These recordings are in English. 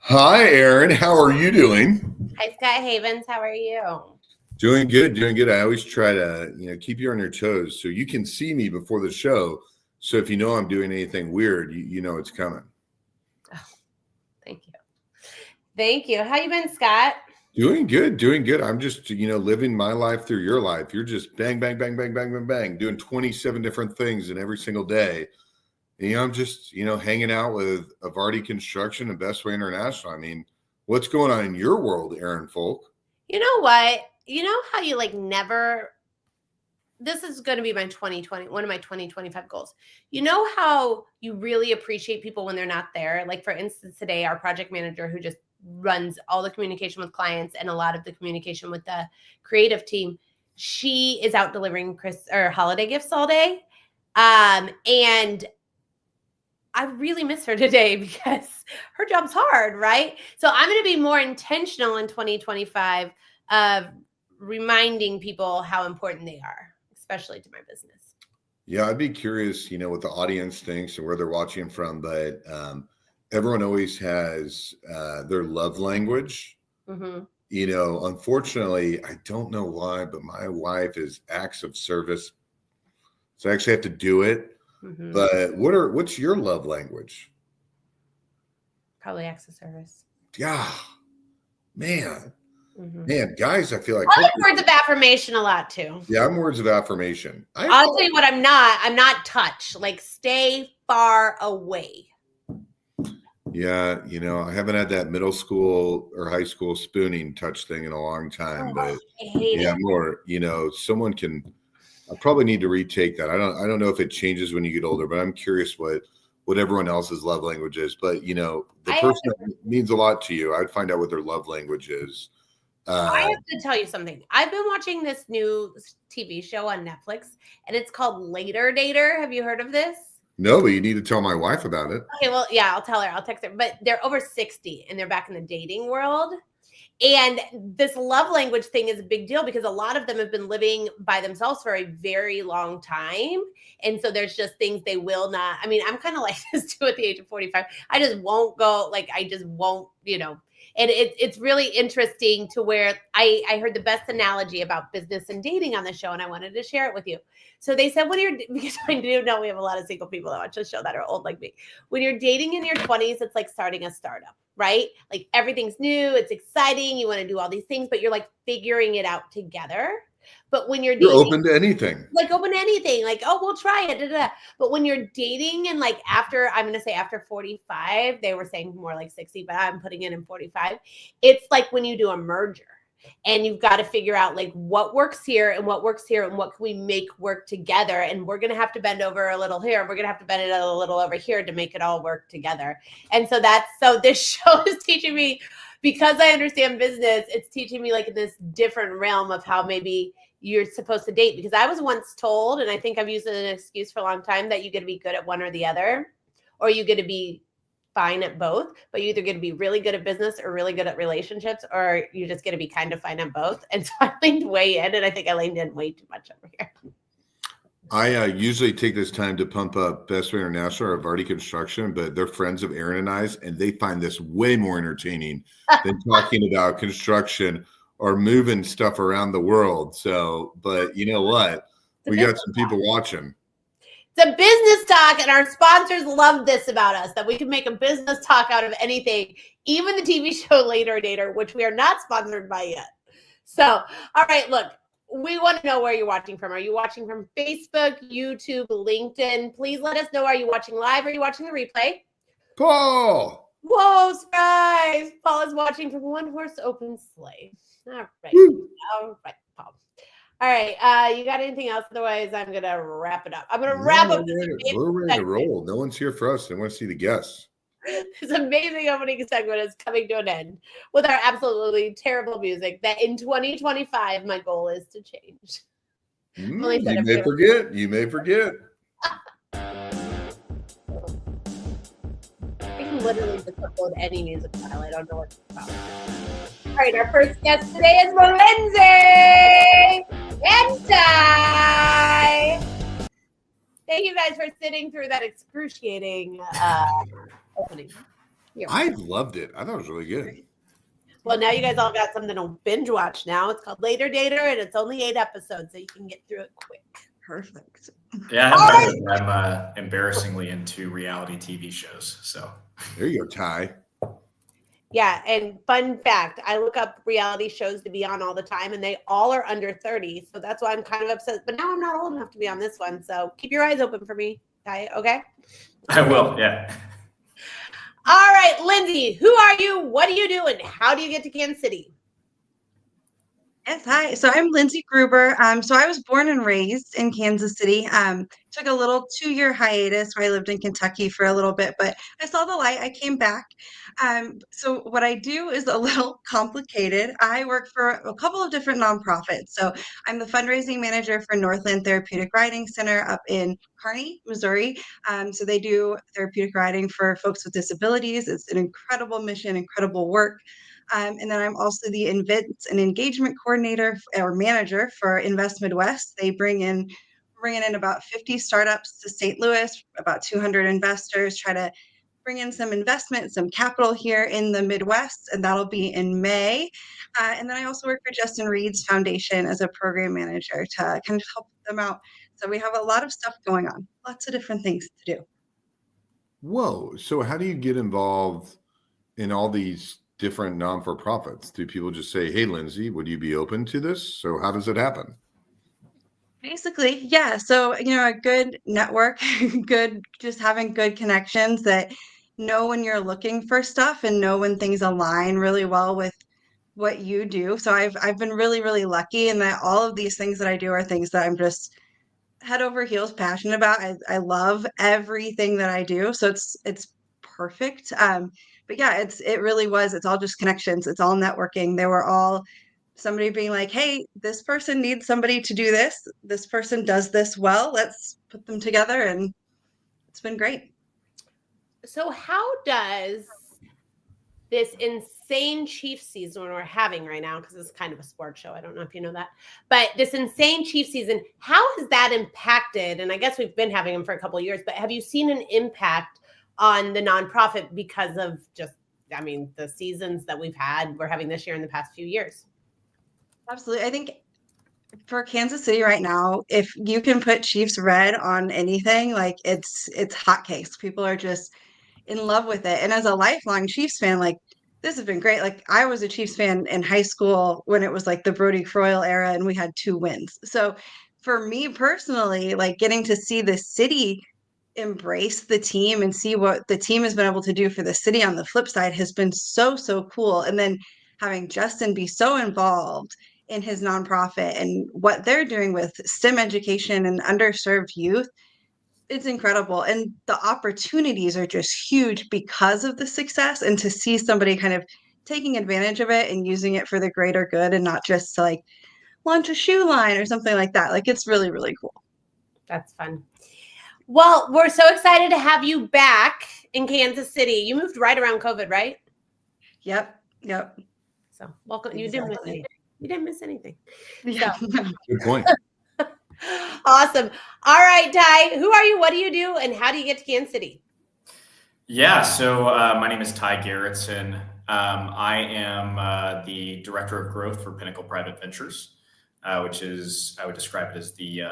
Hi, Erin. How are you doing? Hi, Scott Havens. How are you? Doing good, doing good. I always try to, keep you on your toes so you can see me before the show. So if you know I'm doing anything weird, you know it's coming. Oh, thank you. Thank you. How you been, Scott? Doing good, doing good. I'm just, living my life through your life. You're just bang, bang, bang, bang, bang, bang, bang, doing 27 different things in every single day. And, I'm just, hanging out with Evardy Construction and Bestway International. I mean, what's going on in your world, Erin Fulk? You know what? You know how you this is going to be my 2020, one of my 2025 goals. You know how you really appreciate people when they're not there? Like, for instance, today, our project manager who just runs all the communication with clients and a lot of the communication with the creative team, she is out delivering holiday gifts all day. And I really miss her today because her job's hard, right? So I'm going to be more intentional in 2025 of reminding people how important they are, especially to my business. Yeah, I'd be curious, what the audience thinks and where they're watching from, but everyone always has their love language. Mm-hmm. Unfortunately, I don't know why, but my wife is acts of service. So I actually have to do it. Mm-hmm. But what's your love language? Probably acts of service. Yeah, man. Mm-hmm. Man, guys, I feel like I like words of affirmation a lot too. Yeah, I'm words of affirmation. I'll tell you what I'm not. I'm not touch. Like, stay far away. Yeah, I haven't had that middle school or high school spooning touch thing in a long time. But I hate it. More, someone can. I probably need to retake that. I don't know if it changes when you get older, but I'm curious what everyone else's love language is. But the person that means a lot to you, I'd find out what their love language is. I have to tell you something. I've been watching this new TV show on Netflix, and it's called Later Dater. Have you heard of this? No, but you need to tell my wife about it. Okay, well, yeah, I'll tell her. I'll text her. But they're over 60, and they're back in the dating world. And this love language thing is a big deal because a lot of them have been living by themselves for a very long time. And so there's just things they will not. I mean, I'm kind of like this too at the age of 45. I just won't go. I just won't, And it's really interesting to where I heard the best analogy about business and dating on the show, and I wanted to share it with you. So they said, because I do know we have a lot of single people that watch the show that are old like me. When you're dating in your 20s, it's like starting a startup, right? Like, everything's new, it's exciting, you want to do all these things, but you're like figuring it out together. But when you're dating, open to anything. Open to anything. Like, oh, we'll try it. Da, da, da. But when you're dating and I'm going to say after 45, they were saying more like 60, but I'm putting it in 45. It's like when you do a merger and you've got to figure out what works here and what works here and what can we make work together. And we're going to have to bend over a little here. We're going to have to bend it a little over here to make it all work together. And so this show is teaching me, because I understand business, it's teaching me in this different realm of how maybe you're supposed to date. Because I was once told, and I think I've used it as an excuse for a long time, that you get to be good at one or the other, or you get to be fine at both, but you either get to be really good at business or really good at relationships, or you just get to be kind of fine at both. And so I leaned way in, and I think I leaned in way too much over here. I usually take this time to pump up Bestway International or Evardy Construction, but they're friends of Erin and I's, and they find this way more entertaining than talking about construction or moving stuff around the world. So, but you know what? We got some people watching. It's a business talk, and our sponsors love this about us, that we can make a business talk out of anything, even the TV show Later Dater, which we are not sponsored by yet. So, all right, look, we want to know where you're watching from. Are you watching from Facebook, YouTube, LinkedIn? Please let us know. Are you watching live? Or are you watching the replay? Paul! Whoa, surprise! Paul is watching from one horse open sleigh. All right. All right, Paul. All right. You got anything else? Otherwise, I'm going to wrap it up. I'm going to wrap up this We're ready to segment. roll. No one's here for us. They want to see the guests. This amazing opening segment is coming to an end with our absolutely terrible music that in 2025, my goal is to change. You may forget. You may forget. I can literally just upload any music file. I don't know what it's about. All right, our first guest today is Lindsay and Ty. Thank you guys for sitting through that excruciating opening. I loved it. I thought it was really good. Well, now you guys all got something to binge watch now. It's called Later Dater, and it's only 8 episodes, so you can get through it quick. Perfect. Yeah, I'm embarrassingly into reality TV shows. So there you go, Ty. Yeah, and fun fact, I look up reality shows to be on all the time, and they all are under 30, so that's why I'm kind of upset. But now I'm not old enough to be on this one, so keep your eyes open for me, Ty, okay? I will, yeah. All right, Lindsay, who are you? What do you do? And how do you get to Kansas City? Yes, hi. So I'm Lindsay Gruber. So I was born and raised in Kansas City. Took a little 2-year hiatus where I lived in Kentucky for a little bit, but I saw the light. I came back. So what I do is a little complicated. I work for a couple of different nonprofits. So I'm the fundraising manager for Northland Therapeutic Riding Center up in Kearney, Missouri. So they do therapeutic riding for folks with disabilities. It's an incredible mission, incredible work. And then I'm also the events and engagement coordinator or manager for Invest Midwest. They bringing in about 50 startups to St. Louis, about 200 investors, try to bring in some investment, some capital here in the Midwest, and that'll be in May. And then I also work for Justin Reed's Foundation as a program manager to kind of help them out. So we have a lot of stuff going on, lots of different things to do. Whoa. So how do you get involved in all these different non-for-profits? Do people just say, hey, Lindsay, would you be open to this? So how does it happen? Basically, yeah. So, a good network, just having good connections that know when you're looking for stuff and know when things align really well with what you do. So I've been really, really lucky in that all of these things that I do are things that I'm just head over heels passionate about. I love everything that I do. So it's perfect. But yeah, it's all just connections. It's all networking. They were all somebody being like, hey, this person needs somebody to do this. This person does this well. Let's put them together. And it's been great. So how does this insane Chiefs season we're having right now, because it's kind of a sports show, I don't know if you know that, but this insane Chiefs season, how has that impacted? And I guess we've been having them for a couple of years, but have you seen an impact on the nonprofit because of just, the seasons that we're having this year in the past few years? Absolutely. I think for Kansas City right now, if you can put Chiefs red on anything, like it's hotcakes. People are just in love with it. And as a lifelong Chiefs fan, like this has been great. Like I was a Chiefs fan in high school when it was like the Brody Croyle era and we had 2 wins. So for me personally, like getting to see the city embrace the team and see what the team has been able to do for the city on the flip side has been so, so cool. And then having Justin be so involved in his nonprofit and what they're doing with STEM education and underserved youth, it's incredible. And the opportunities are just huge because of the success, and to see somebody kind of taking advantage of it and using it for the greater good and not just to like launch a shoe line or something like that. Like it's really, really cool. That's fun. Well, we're so excited to have you back in Kansas City. You moved right around COVID, right? Yep. So welcome. You didn't miss anything. You didn't miss anything. Yeah. So. Good point. Awesome. All right, Ty, who are you? What do you do? And how do you get to Kansas City? Yeah, so my name is Ty Garretson. I am the Director of Growth for Pinnacle Private Ventures, which is, I would describe it as the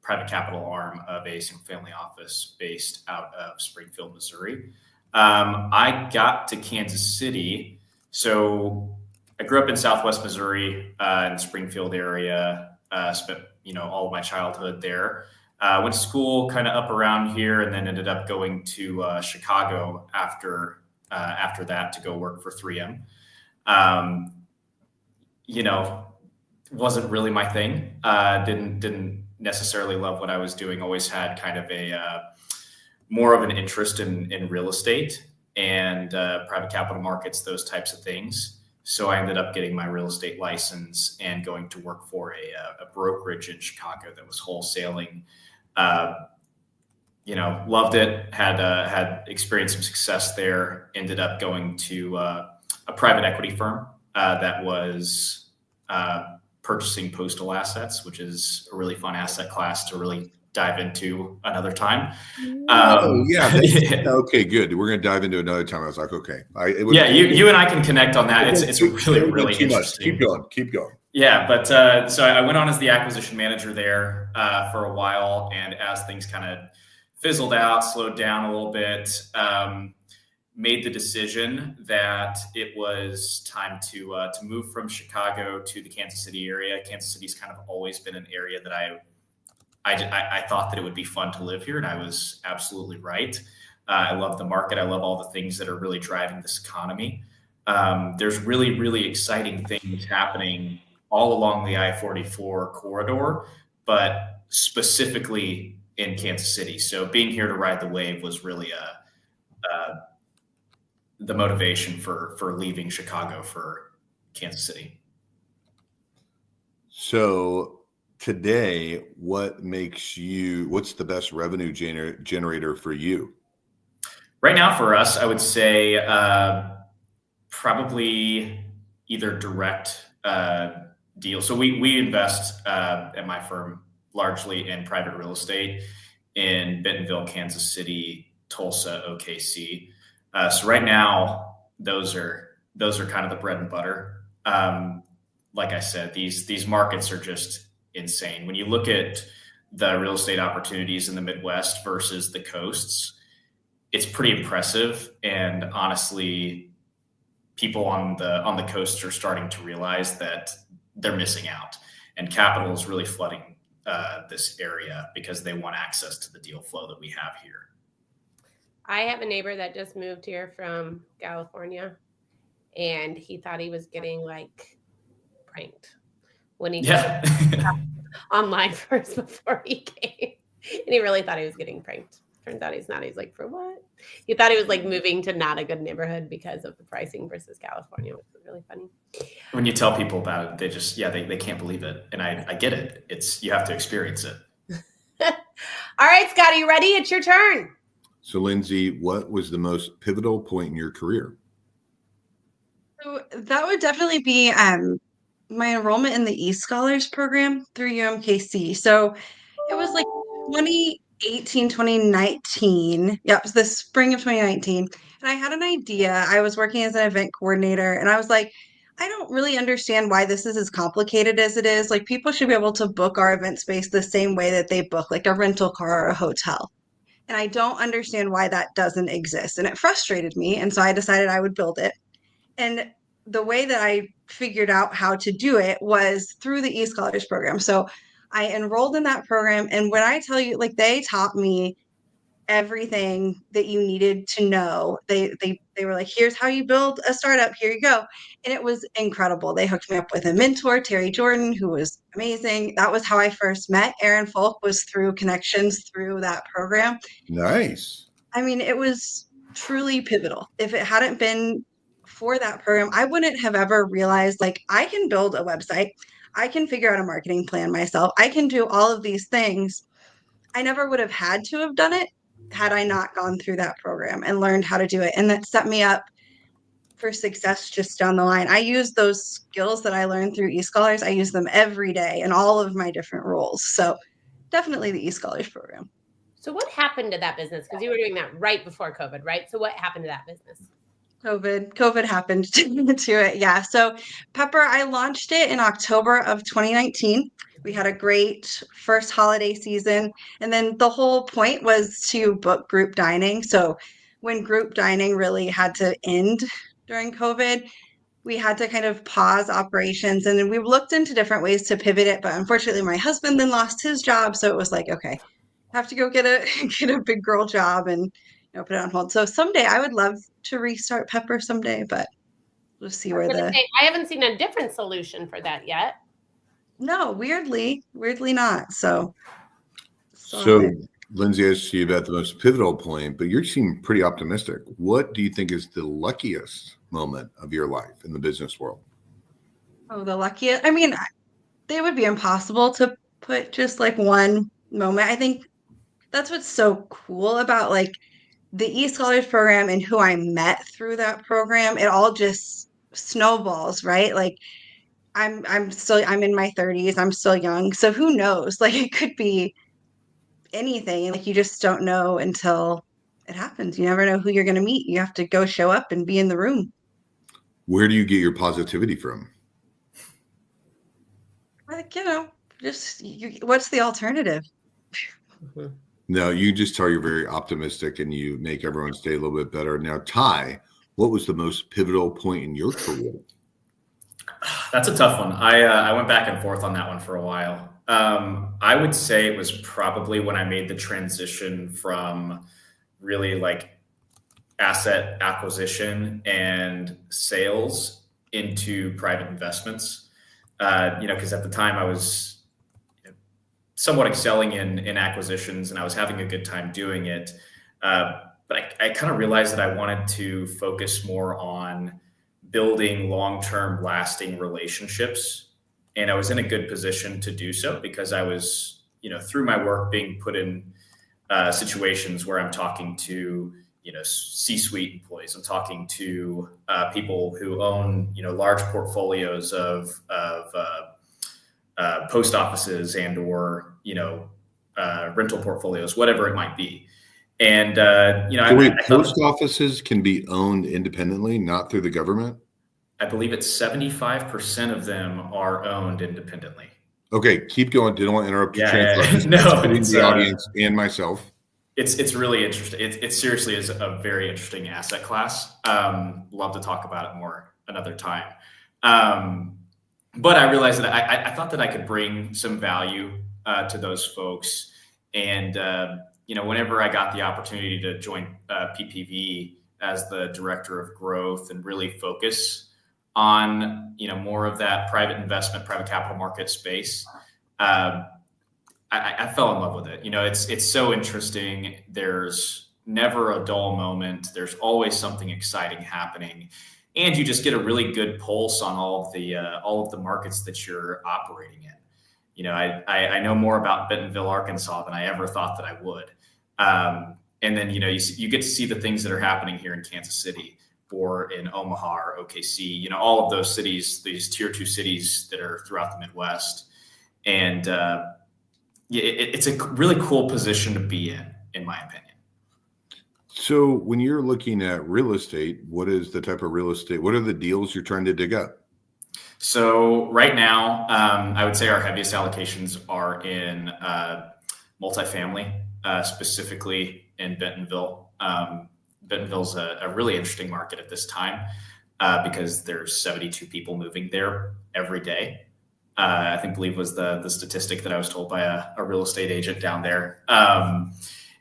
private capital arm of a single-family office based out of Springfield, Missouri. I got to Kansas City. So I grew up in Southwest Missouri in the Springfield area, spent all of my childhood there. Went to school kind of up around here and then ended up going to Chicago after after that to go work for 3M. Wasn't really my thing. Didn't necessarily love what I was doing. Always had kind of a more of an interest in real estate and private capital markets, those types of things. So I ended up getting my real estate license and going to work for a brokerage in Chicago that was wholesaling. Loved it. Had experienced some success there. Ended up going to a private equity firm that was purchasing postal assets, which is a really fun asset class to really dive into another time. Okay, good. We're going to dive into another time. I was like, okay. You and I can connect on that. It's really interesting. Keep going. Yeah, but so I went on as the acquisition manager there for a while, and as things kind of fizzled out, slowed down a little bit, made the decision that it was time to move from Chicago to the Kansas City area. Kansas City's kind of always been an area that I thought that it would be fun to live here, and I was absolutely right. I love the market. I love all the things that are really driving this economy. There's really, really exciting things happening all along the I-44 corridor, but specifically in Kansas City. So being here to ride the wave was really the motivation for leaving Chicago for Kansas City. So today, what's the best revenue generator for you? Right now for us, I would say probably either direct deal. So we invest at my firm largely in private real estate in Bentonville, Kansas City, Tulsa, OKC. So right now, those are kind of the bread and butter. Like I said, these markets are just insane. When you look at the real estate opportunities in the Midwest versus the coasts, it's pretty impressive. And honestly, people on the coasts are starting to realize that they're missing out, and capital is really flooding this area because they want access to the deal flow that we have here. I have a neighbor that just moved here from California, and he thought he was getting pranked when he online first before he came. And he really thought he was getting pranked. Turns out he's not. He's like, for what? He thought he was moving to not a good neighborhood because of the pricing versus California, which was really funny. When you tell people about it, they just, they can't believe it. And I get it. You have to experience it. All right, Scott, are you ready? It's your turn. So, Lindsay, what was the most pivotal point in your career? So that would definitely be my enrollment in the eScholars program through UMKC. So it was 2018, 2019. Yep, it was the spring of 2019. And I had an idea. I was working as an event coordinator, and I was like, I don't really understand why this is as complicated as it is. People should be able to book our event space the same way that they book a rental car or a hotel. And I don't understand why that doesn't exist. And it frustrated me. And so I decided I would build it. And the way that I figured out how to do it was through the eScholars program. So I enrolled in that program. And when I tell you, they taught me everything that you needed to know. They were like, here's how you build a startup. Here you go. And it was incredible. They hooked me up with a mentor, Terry Jordan, who was amazing. That was how I first met Aaron Fulk, was through connections through that program. Nice. I mean, it was truly pivotal. If it hadn't been for that program, I wouldn't have ever realized I can build a website. I can figure out a marketing plan myself. I can do all of these things. I never would have had to have done it had I not gone through that program and learned how to do it. And that set me up for success just down the line. I use those skills that I learned through eScholars. I use them every day in all of my different roles. So definitely the eScholars program. So what happened to that business? Because you were doing that right before COVID, right? So what happened to that business? COVID happened to it. Yeah. So Pepper, I launched it in October of 2019. We had a great first holiday season. And then the whole point was to book group dining. So when group dining really had to end during COVID, we had to kind of pause operations. And then we looked into different ways to pivot it. But unfortunately, my husband then lost his job. So it was okay, I have to go get a big girl job and put it on hold. So someday I would love to restart Pepper someday, but we'll see where I haven't seen a different solution for that yet. No, weirdly not. So Lindsay asked you about the most pivotal point, but you seem pretty optimistic. What do you think is the luckiest moment of your life in the business world? Oh, the luckiest. I mean, it would be impossible to put just like one moment. I think that's what's so cool about like the eScholars program and who I met through that program. It all just snowballs, right? Like I'm in my 30s. I'm still young. So who knows? Like it could be anything. Like you just don't know until it happens. You never know who you're going to meet. You have to go show up and be in the room. Where do you get your positivity from? Like, what's the alternative? No, you just tell you're very optimistic and you make everyone's day a little bit better. Now, Ty, what was the most pivotal point in your career? That's a tough one. I went back and forth on that one for a while. I would say it was probably when I made the transition from really like asset acquisition and sales into private investments. Because at the time I was somewhat excelling in acquisitions and I was having a good time doing it. But I kind of realized that I wanted to focus more on building long-term lasting relationships. And I was in a good position to do so because I was, through my work being put in situations where I'm talking to, C-suite employees. I'm talking to people who own, large portfolios of post offices and or, rental portfolios, whatever it might be. And, post offices can be owned independently, not through the government? I believe it's 75% of them are owned independently. Okay, keep going. Didn't want to interrupt your the audience and myself. It's really interesting. It seriously is a very interesting asset class. Love to talk about it more another time. But I realized that I thought that I could bring some value to those folks. And, whenever I got the opportunity to join PPV as the director of growth and really focus on, more of that private investment, private capital market space, I fell in love with it. It's so interesting. There's never a dull moment. There's always something exciting happening. And you just get a really good pulse on all of the markets that you're operating in. I know more about Bentonville, Arkansas than I ever thought that I would. And then, you get to see the things that are happening here in Kansas City or in Omaha or OKC, all of those cities, these tier 2 cities that are throughout the Midwest. And it's a really cool position to be in my opinion. So when you're looking at real estate, what is the type of real estate? What are the deals you're trying to dig up? So right now, I would say our heaviest allocations are in multifamily, specifically in Bentonville. Bentonville's a really interesting market at this time because there's 72 people moving there every day. I believe was the statistic that I was told by a real estate agent down there.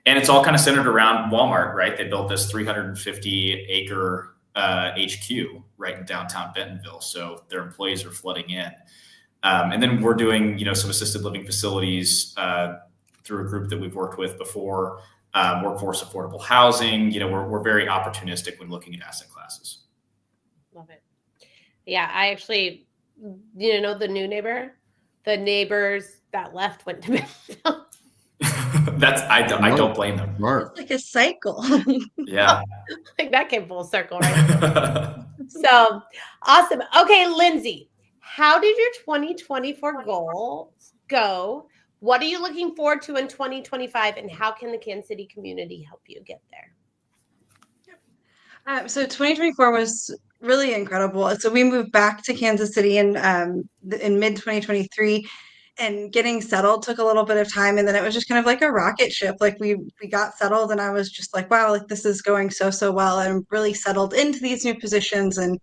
And it's all kind of centered around Walmart, right? They built this 350 acre HQ right in downtown Bentonville. So their employees are flooding in. And then we're doing, some assisted living facilities through a group that we've worked with before, workforce affordable housing. We're very opportunistic when looking at asset classes. Love it. Yeah, I actually, the neighbors that left went to Bentonville. I don't blame them. It's like a cycle. Yeah. Like that came full circle, right? So awesome. Okay, Lindsay, how did your 2024 goals go? What are you looking forward to in 2025, and how can the Kansas City community help you get there? So 2024 was really incredible. So we moved back to Kansas City in mid 2023, and getting settled took a little bit of time. And then it was just kind of like a rocket ship. Like we got settled, and I was just like, wow, like this is going so well. And I'm really settled into these new positions, and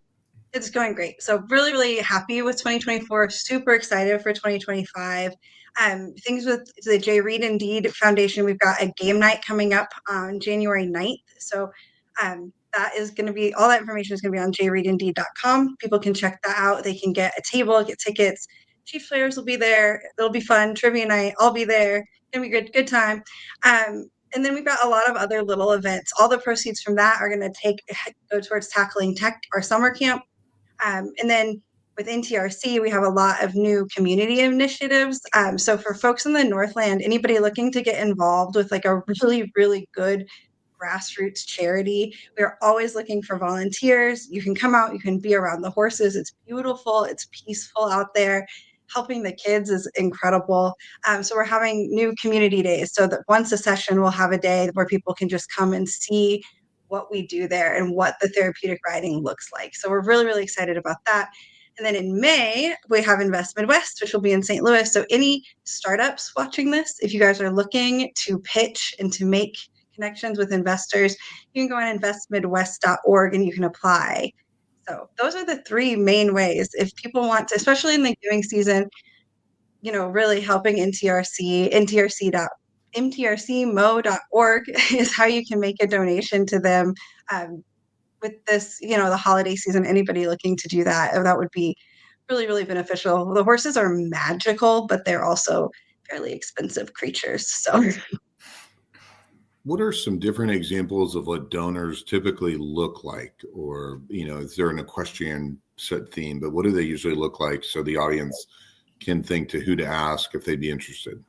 It's going great. So really, really happy with 2024. Super excited for 2025. Things with the J. Reed and Deed Foundation. We've got a game night coming up on January 9th. So that is going to be, all that information is going to be on jreedandeed.com. People can check that out. They can get a table, get tickets. Chiefs players will be there. It'll be fun. Trivia night. I'll be there. It's going to be good time. And then we've got a lot of other little events. All the proceeds from that are going to go towards tackling tech, our summer camp. And then with NTRC, we have a lot of new community initiatives. So for folks in the Northland, anybody looking to get involved with like a really, really good grassroots charity, we're always looking for volunteers. You can come out, you can be around the horses. It's beautiful, it's peaceful out there. Helping the kids is incredible. So we're having new community days. So that once a session, we'll have a day where people can just come and see what we do there and what the therapeutic riding looks like. So we're really, really excited about that. And then in May, we have Invest Midwest, which will be in St. Louis. So any startups watching this, if you guys are looking to pitch and to make connections with investors, you can go on investmidwest.org and you can apply. So those are the three main ways. If people want to, especially in the giving season, really helping NTRC, mtrcmo.org is how you can make a donation to them. With this, the holiday season, anybody looking to do that would be really, really beneficial. The horses are magical, but they're also fairly expensive creatures. So what are some different examples of what donors typically look like? Or, is there an equestrian set theme, but what do they usually look like so the audience can think to who to ask if they'd be interested?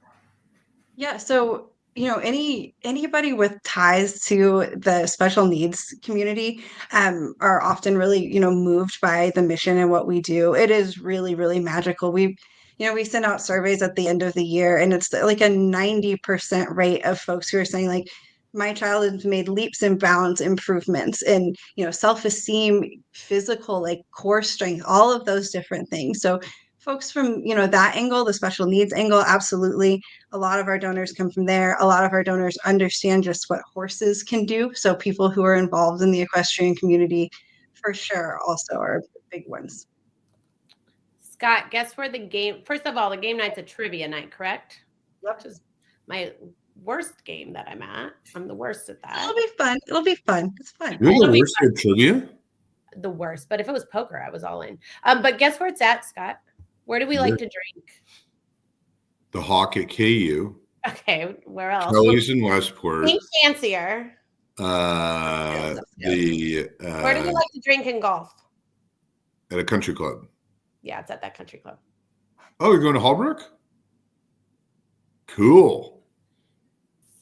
Yeah, so anybody with ties to the special needs community are often really moved by the mission and what we do. It is really, really magical. We send out surveys at the end of the year, and it's like a 90% rate of folks who are saying like, my child has made leaps and bounds improvements in self-esteem, physical, like core strength, all of those different things. So folks from that angle, the special needs angle, absolutely. A lot of our donors come from there. A lot of our donors understand just what horses can do. So people who are involved in the equestrian community, for sure, also are big ones. Scott, guess where first of all, the game night's a trivia night, correct? Yep. Which is my worst game that I'm at. I'm the worst at that. It'll be fun. It's fun. You're the worst at trivia? The worst. But if it was poker, I was all in. But guess where it's at, Scott? Where do we like to drink? The Hawk at KU. Okay, where else? Kelly's in Westport. Think fancier. Where do we like to drink and golf? At a country club. Yeah, it's at that country club. Oh, you're going to Hallbrook? Cool.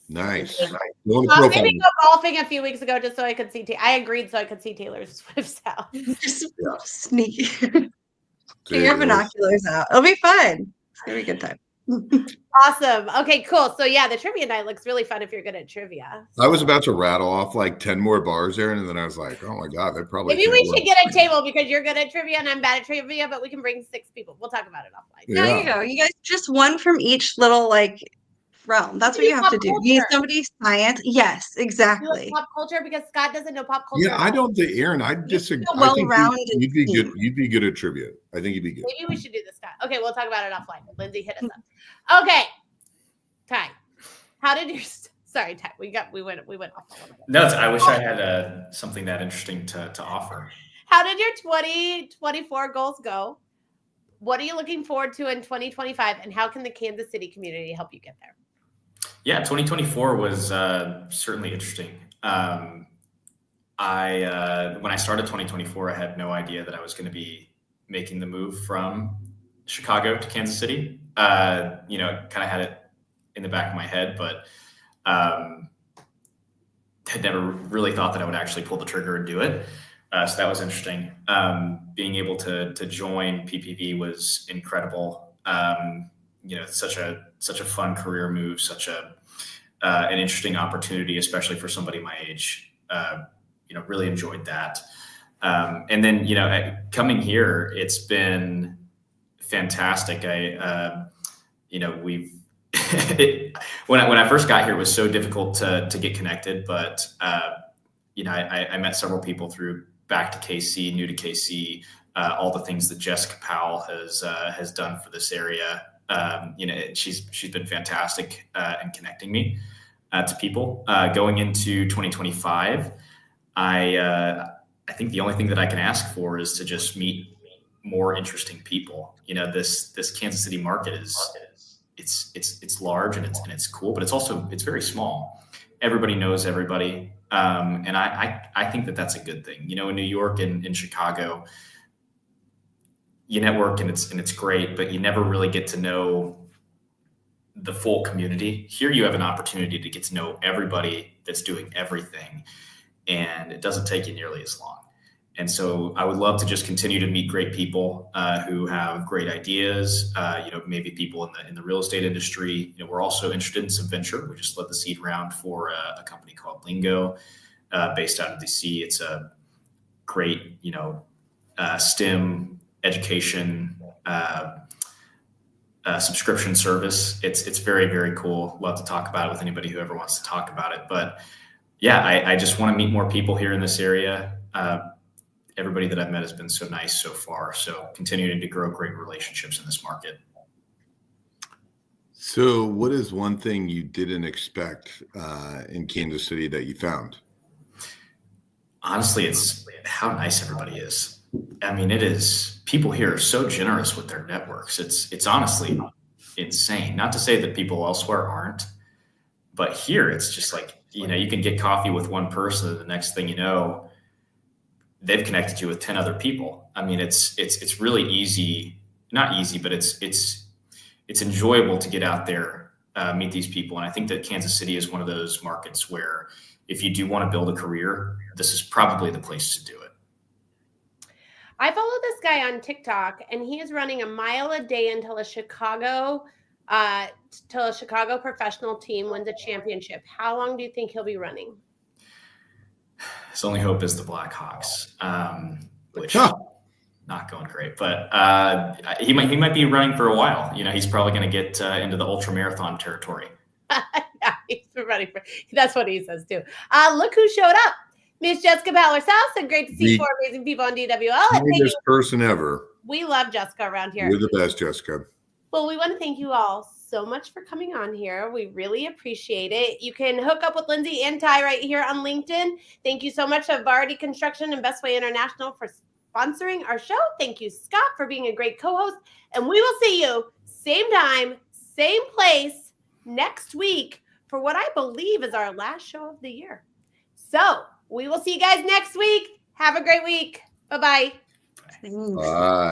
Nice. Maybe go golfing a few weeks ago just so I could see. I agreed so I could see Taylor Swift's house. Just sneaky. Get your binoculars out. It'll be fun. It's gonna be a good time. Awesome. Okay, cool. So yeah, the trivia night looks really fun if you're good at trivia. I was about to rattle off like 10 more bars there, and then I was like, oh my God, they probably maybe we should get a table because you're good at trivia and I'm bad at trivia, but we can bring 6 people. We'll talk about it offline. Yeah. There you go. You guys just one from each little realm. That's what you have to do. You need somebody science. Yes, exactly. Pop culture, because Scott doesn't know pop culture. Yeah, I don't think, Aaron, I disagree. Well-rounded. You'd be good. You'd be good at trivia. I think you'd be good. Maybe we should do this, Scott. Okay, we'll talk about it offline. Lindsay, hit us up. Okay, Ty, how did your? Sorry, Ty, we went off. No, I wish I had something that interesting to offer. How did your 2024 goals go? What are you looking forward to in 2025, and how can the Kansas City community help you get there? Yeah, 2024 was certainly interesting. When I started 2024, I had no idea that I was going to be making the move from Chicago to Kansas City. Kind of had it in the back of my head, but had never really thought that I would actually pull the trigger and do it. So that was interesting. Being able to join PPV was incredible. Such a fun career move, such an interesting opportunity, especially for somebody my age. Really enjoyed that. And then, coming here, it's been fantastic. When I first got here, it was so difficult to get connected, but I met several people through back to KC, new to KC, all the things that Jessica Powell has done for this area. She's been fantastic in connecting me to people. Going into 2025, I think the only thing that I can ask for is to just meet more interesting people. This Kansas City market it's large and it's cool, but it's very small. Everybody knows everybody. And I think that that's a good thing. In New York and in Chicago, you network and it's great, but you never really get to know the full community. Here you have an opportunity to get to know everybody that's doing everything, and it doesn't take you nearly as long. And so I would love to just continue to meet great people who have great ideas, maybe people in the real estate industry. We're also interested in some venture. We just led the seed round for a company called Lingo, based out of DC. It's a great, STEM education subscription service. It's very, very cool. Love to talk about it with anybody who ever wants to talk about it. But yeah, I just want to meet more people here in this area. Everybody that I've met has been so nice so far. So continuing to grow great relationships in this market. So what is one thing you didn't expect in Kansas City that you found? Honestly, it's how nice everybody is. I mean, people here are so generous with their networks. It's honestly insane. Not to say that people elsewhere aren't, but here it's just like, you can get coffee with one person and the next thing you know, they've connected you with 10 other people. I mean, it's really easy, not easy, but it's enjoyable to get out there, meet these people. And I think that Kansas City is one of those markets where if you do want to build a career, this is probably the place to do it. I follow this guy on TikTok, and he is running a mile a day until a Chicago professional team wins a championship. How long do you think he'll be running? His only hope is the Blackhawks, which not going great. But he might be running for a while. He's probably going to get into the ultra marathon territory. Yeah, he's running for. That's what he says too. Look who showed up. Miss Jessica Powell herself, and great to see four amazing people on DWL. Greatest person ever. We love Jessica around here. You're the best, Jessica. Well, we want to thank you all so much for coming on here. We really appreciate it. You can hook up with Lindsay and Ty right here on LinkedIn. Thank you so much to Evardy Construction and Bestway International for sponsoring our show. Thank you, Scott, for being a great co-host. And we will see you same time, same place next week for what I believe is our last show of the year. So we will see you guys next week. Have a great week. Bye-bye. Bye.